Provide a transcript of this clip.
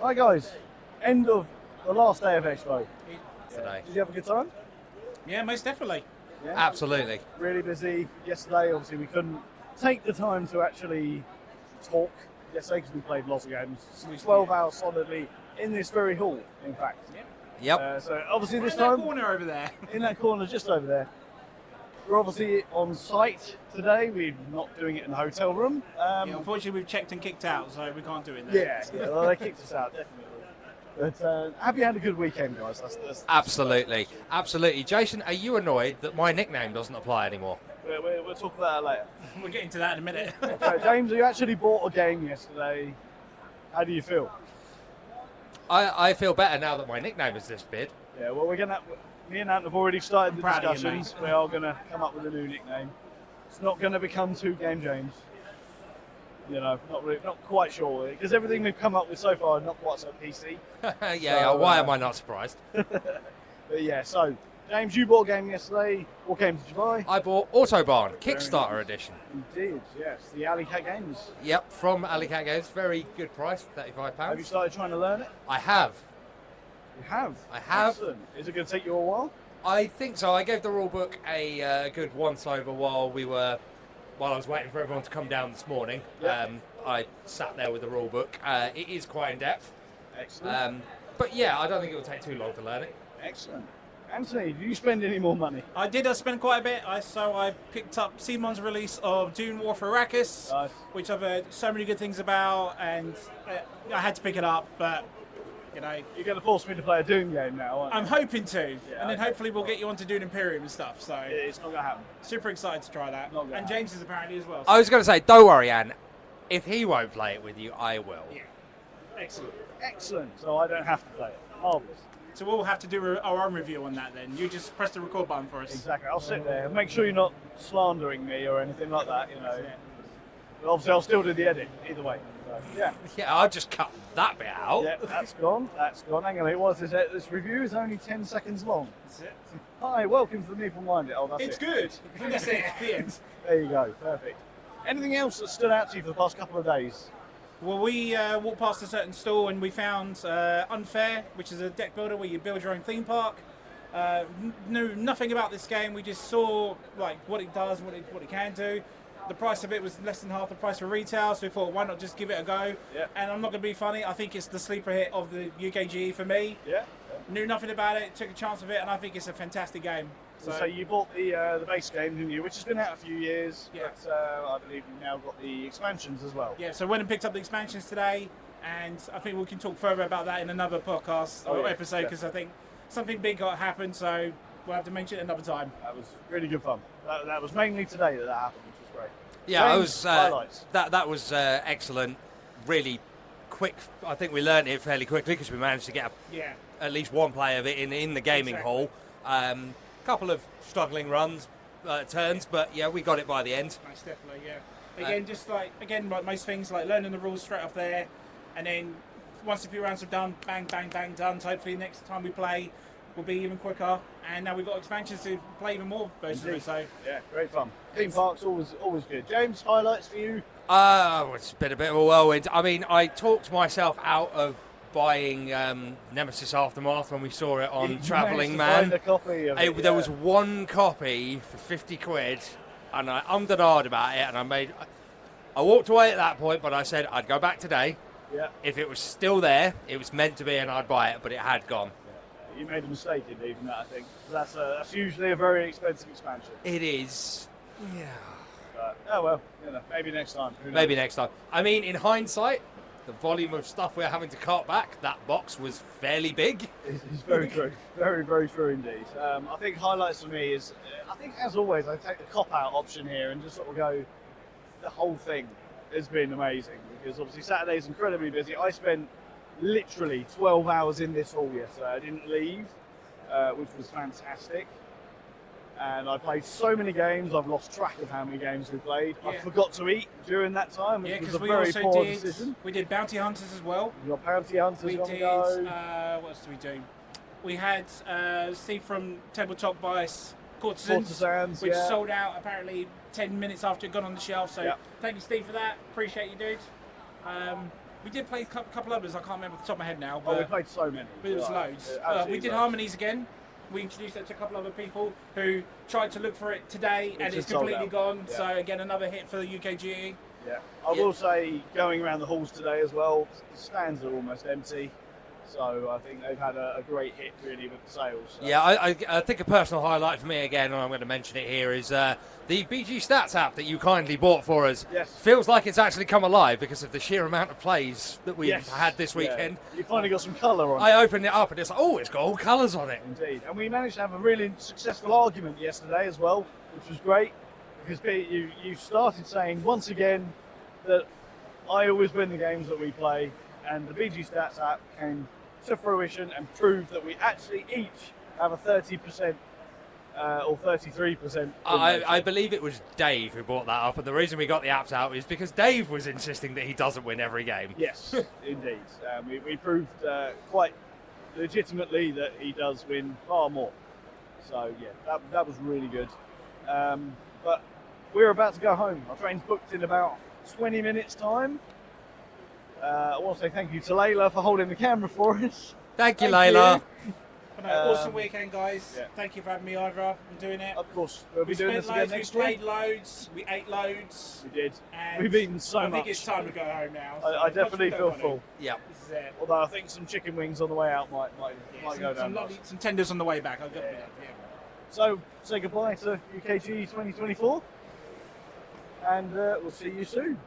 Hi guys, end of the last day of Expo. Today. Did you have a good time? Yeah, most definitely. Yeah. Absolutely. Really busy. Yesterday, obviously, we couldn't take the time to actually talk yesterday because we played lots of games. 12 hours solidly in this very hall, in fact. Yep. So obviously this In that time, corner over there. in that corner just over there. We're obviously on site today. We're not doing it in the hotel room. Yeah, unfortunately, we've checked and kicked out, so we can't do it there. Well, they kicked us out, definitely. But have you had a good weekend, guys? Absolutely. Absolutely. Jason, are you annoyed that my nickname doesn't apply anymore? We'll talk about that later. We'll get into that in a minute. So, James, you actually bought a game yesterday. How do you feel? I feel better now that my nickname is this big. Yeah, well, me and Ant have already started the proud of you, discussions. We are going to come up with a new nickname. It's not going to become Two Game James. You know, not quite sure, because everything we've come up with so far is not quite so PC. Why am I not surprised? But yeah, so James, you bought a game yesterday. What game did you buy? I bought Autobahn, Kickstarter nice. edition. You did, yes. The UKge Games. Yep, from UKge Games. Very good price, £35. Have you started trying to learn it? I have. You have? I have. Excellent. Is it going to take you a while? I think so. I gave the rulebook a good once over while I was waiting for everyone to come down this morning. Yep. I sat there with the rulebook. It is quite in depth. Excellent. But yeah, I don't think it will take too long to learn it. Excellent. Anthony, do you spend any more money? I did spend quite a bit. I picked up Simon's release of Dune War for Arrakis, Nice. which I've heard so many good things about, and I had to pick it up, but you know, You're going to force me to play a Doom game now, aren't you? I'm hoping to, Yeah, and then okay. hopefully we'll get you onto Dune Imperium and stuff. So It's not going to happen. super excited to try that, Not gonna and James is apparently as well. I was going to say, don't worry, Anne. If he won't play it with you, I will. Yeah. Excellent. Excellent. So I don't have to play it. Marvellous. So we'll have to do our own review on that then. You just press the record button for us. Exactly. I'll sit there and make sure you're not slandering me or anything like that, you know. That's it. But obviously, I'll still do the edit either way. So, yeah. Yeah, I'll just cut that bit out. Yeah, that's gone. That's gone. Hang on, what is this? This review is only 10 seconds long. That's it. Hi, welcome to the Need Minded. Oh, that's It's it. good. That's it. The end. There you go. Perfect. Anything else that stood out to you for the past couple of days? Well, we walked past a certain store and we found Unfair, which is a deck builder where you build your own theme park. Knew nothing about this game. We just saw like what it does, what it can do. The price of it was less than half the price for retail, so we thought, why not just give it a go? Yeah. And I'm not going to be funny. I think it's the sleeper hit of the UKge for me. Yeah. Knew nothing about it, took a chance of it, and I think it's a fantastic game. So you bought the base game, didn't you? Which has been out a few years, Yeah. but I believe you've now got the expansions as well. Yeah, so went and picked up the expansions today, and I think we can talk further about that in another podcast Oh, or yeah, episode, because I think something big got happened, so we'll have to mention it another time. That was really good fun. That was mainly today that happened, which was great. Yeah, I James, was. highlights. That was excellent. Really quick. I think we learned it fairly quickly because we managed to get Yeah. at least one play of it in the gaming Exactly. hall. Couple of struggling runs, turns, but yeah, we got it by the end. Most definitely, yeah. Again, just like most things, like learning the rules straight off there, and then once a few rounds are done, bang, bang, bang, done. So hopefully next time we play, will be even quicker. And now we've got expansions to play even more versions of it. So Yeah, great fun. Theme parks always good. James, highlights for you? It's been a bit of a whirlwind. I mean, I talked myself out of buying Nemesis Aftermath when we saw it on You Travelling managed to Man. find a copy of it, There yeah. was one copy for 50 quid, and I ummed and ahed about it, and I walked away at that point, but I said I'd go back today. Yeah. If it was still there, it was meant to be, and I'd buy it, but it had gone. You made a mistake in leaving that, I think. That's usually a very expensive expansion. It is. Yeah. But, oh well, maybe next time. Who knows? Maybe next time. I mean, in hindsight, the volume of stuff we're having to cart back, that box was fairly big. It's very true. Very, very true indeed. I think highlights for me is, I think as always, I take the cop-out option here and just sort of go, the whole thing has been amazing because obviously Saturday's incredibly busy. I spent literally 12 hours in this hall yesterday. I didn't leave, which was fantastic. And I played so many games, I've lost track of how many games we played. I Yeah. forgot to eat during that time, which yeah, was because a we very also poor did decision. we did Bounty Hunters as well. We got Bounty Hunters We on did the go. what else did we do? We had Steve from Tabletop Bias Courtesans, which yeah. sold out apparently 10 minutes after it got on the shelf. So Yeah. thank you, Steve, for that. Appreciate you, dude. We did play a couple others. I can't remember off the top of my head now. Oh, we But, played so many. but it was Right. loads. Absolutely We did loads. Harmonies again. We introduced it to a couple other people who tried to look for it today, and just it's sold completely out. gone. Yeah. So again, another hit for the UKge. Yeah, I will say, going around the halls today as well, the stands are almost empty. So I think they've had a great hit really with the sales. So. Yeah, I think a personal highlight for me again, and I'm going to mention it here, is the BG Stats app that you kindly bought for us. Yes. Feels like it's actually come alive because of the sheer amount of plays that we've Yes. had this Yeah. weekend. You finally got some colour on it. I opened it up and it's like, oh, it's got all colours on it. Indeed. And we managed to have a really successful argument yesterday as well, which was great. Because Pete, you started saying once again that I always win the games that we play, and the BG Stats app came to fruition and proved that we actually each have a 30% or 33%. I believe it was Dave who brought that up, and the reason we got the apps out is because Dave was insisting that he doesn't win every game. Yes, indeed. We proved quite legitimately that he does win far more. So yeah, that was really good. But we're about to go home. Our train's booked in about 20 minutes time. I want to say thank you to Layla for holding the camera for us. Thank you, Thank Layla. you. But no, awesome weekend, guys. Yeah. Thank you for having me over and doing it. Of course, we'll be We doing spent this again loads, next we played week. loads, we ate loads. We did. And We've eaten so I much. think it's time to go home now. So I much definitely we don't feel want to. full. Yeah. This is it. Although I think some chicken wings on the way out might Yeah, go down. some tenders on the way back. I've got to be done. Yeah. So say goodbye to UKge 2024, and we'll see you soon.